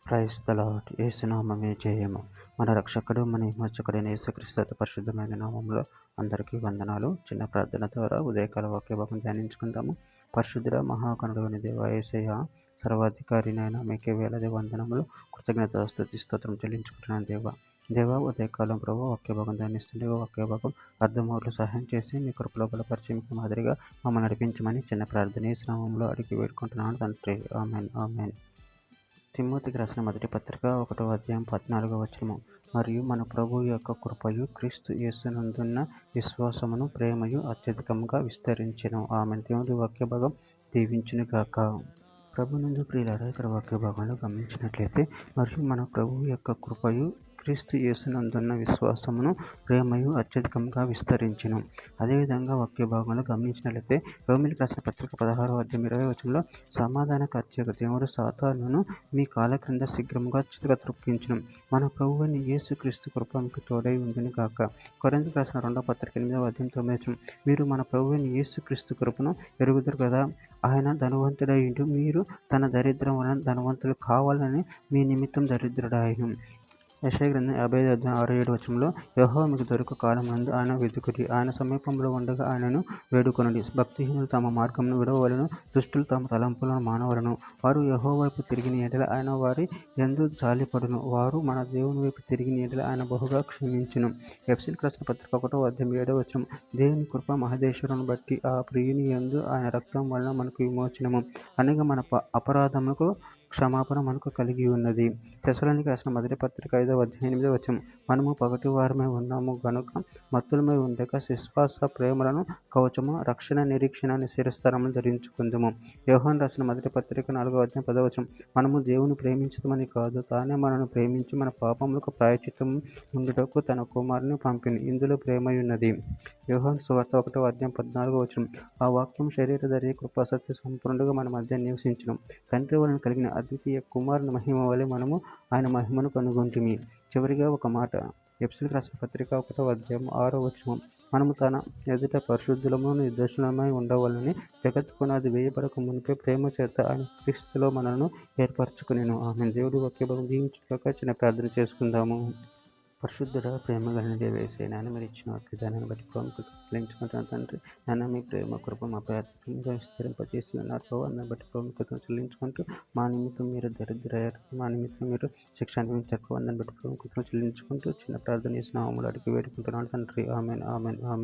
Praise the lord. యేసునామమే జయము. మన రక్షకుడు మన విమోచకుడైన యేసుక్రీస్తు అతి పరిశుద్ధమైన నామంలో అందరికీ వందనాలు. చిన్న ప్రార్థన ద్వారా ఉదయకాల వాక్య భాగం ధ్యానించుకుందాము. పరిశుద్ధుడ మహాకరుడైన దేవ యేసయ్య, సర్వాధికారినైనా మీకే వేలాది వందనములు, కృతజ్ఞత స్తుతి స్తోత్రం చెల్లించుకుంటున్నాను దేవ. ఉదయకాలం ప్రభు వాక్య భాగం ధ్యానిస్తుండే వాక్య భాగం అర్థమవులు సహాయం చేసి మీ కృపలో బలపరిచి మీకు మాదిరిగా మమ్మల్ని నడిపించమని చిన్న ప్రార్థన యేసు నామములో అడిగి వేడుకుంటున్నాను తండ్రి. Amen amen. తిమోతికి రాసిన మొదటి పత్రిక 1వ అధ్యాయం 14వ వచనము. మరియు మన ప్రభువు యొక్క కృపయు క్రీస్తు యేసునందున్న విశ్వాసమును ప్రేమయు అత్యధికంగా విస్తరించెను. ఆమెన్. దేవుని వాక్య భాగం దీవించును గాక. ప్రభునందు ప్రియులారా, ఇక్కడ వాక్య భాగంలో గమనించినట్లయితే, మరియు మన ప్రభువు యొక్క కృపయు క్రీస్తు యేసునందున్న విశ్వాసమును ప్రేమయు అత్యధికంగా విస్తరించెను. అదేవిధంగా వాక్య భాగంలో గమనించినట్లయితే, రోమీయులకు రాసిన పత్రిక 16వ అధ్యాయం 20వ వచనంలో, సమాధానకర్తయగు దేవుడు సాతానును మీ కాళ్ళ క్రింద శీఘ్రముగా చితక త్రొక్కించును. మన ప్రభువైన యేసు క్రీస్తు కృప మీకు తోడై ఉండును గాక. కొరింథీయులకు రాసిన 2వ పత్రిక 8వ అధ్యాయం 9వ వచనం, మీరు మన ప్రభువైన యేసు క్రీస్తు కృపను ఎరుగుదురు కదా. ఆయన ధనవంతుడైండు, మీరు తన దరిద్రం వలన ధనవంతులు కావాలని మీ నిమిత్తం దరిద్రుడాయను. యెషయా గ్రంథం 55 అధ్యాయం 6-7 వచనంలో, యెహోవా మీకు దొరుకు కాలమందు ఆయన వెతుకుడి, ఆయన సమీపంలో ఉండగా ఆయనను వేడుకొనుడి. భక్తిహీనులు తమ మార్గమును విడవవలెను, దుష్టులు తమ తలంపులను మానవలను. వారు యెహోవా వైపు తిరిగిన యెడల ఆయన వారి యందు జాలిపడును, వారు మన దేవుని వైపు తిరిగిన యెడల ఆయన బహుగా క్షమించును. ఎఫెసీయులకు రాసిన పత్రిక 1వ అధ్యాయం 7వ వచనం, దేవుని కృప మహదేశ్వరుని బట్టి ఆ ప్రియుని యందు ఆయన రక్తం వలన మనకు విమోచనము, అనగా మన అపరాధములకు క్షమాపణ మనకు కలిగి ఉన్నది. తెస్సలోనికీయులకు రాసిన మొదటి పత్రిక 5వ అధ్యాయం 8వ వచనం, మనము పగటి వారమై ఉన్నాము గనుక మత్తులమై ఉండక విశ్వాస ప్రేమలను కవచము, రక్షణ నిరీక్షణ అనే శిరస్త్రాలను ధరించుకుందుము. యోహాను రాసిన మొదటి పత్రిక 4వ అధ్యాయం 10వ వచనం, మనము దేవుని ప్రేమించమని కాదు, తానే మనను ప్రేమించి మన పాపములకు ప్రాయశ్చిత్తం ఉండుటకు తన కుమారుని పంపిన, ఇందులో ప్రేమయున్నది. యోహాను సువార్త 1వ అధ్యాయం 14వ వచనం, ఆ వాక్యం శరీరధారి కృపా సత్య సంపూర్ణుడుగా మన మధ్య నివసించును. తండ్రి వలన కలిగిన అద్వితీయ కుమారుని మహిమ వలె మనము ఆయన మహిమను కనుగొంటిమి. చివరిగా ఒక మాట, ఎఫెసీయులకు రాసిన పత్రిక 1వ అధ్యాయం 6వ వచనం, మనము తన ఎదుట పరిశుద్ధులము నిర్దోషులమై ఉండవలనని జగత్తు పునాది వేయబడక మునిపే ప్రేమ చేత ఆయన క్రీస్తులో మనలను ఏర్పరచుకునేను. ఆమె. దేవుడి వాక్య భాగం దీవించుగాక. చిన్న ప్రార్థన చేసుకుందాము. పరిశుద్ధుడ, ప్రేమ కలిగిన దేవ యేసయ్య, నాయన మీరు ఇచ్చిన వాగ్దానాన్ని బట్టి ప్రేమకు చెల్లించుకుంటున్నాను తండ్రి. నాయన మీ ప్రేమ కృప మాపై అత్యంత విస్తరింపజేసి ఉన్నారు ప్రభావ, దాన్ని బట్టి ప్రేమకు చెల్లించుకుంటూ మా నిమిత్తం మీరు దరిద్రయ్యారు, మా నిమిత్తం మీరు శిక్ష అనుభవించారు ప్రభావ, దాన్ని బట్టి ప్రేమకు చెల్లించుకుంటూ చిన్న ప్రార్థన చేసిన నామములో అడిగి వేడుకుంటున్నాను తండ్రి. Amen amen amen.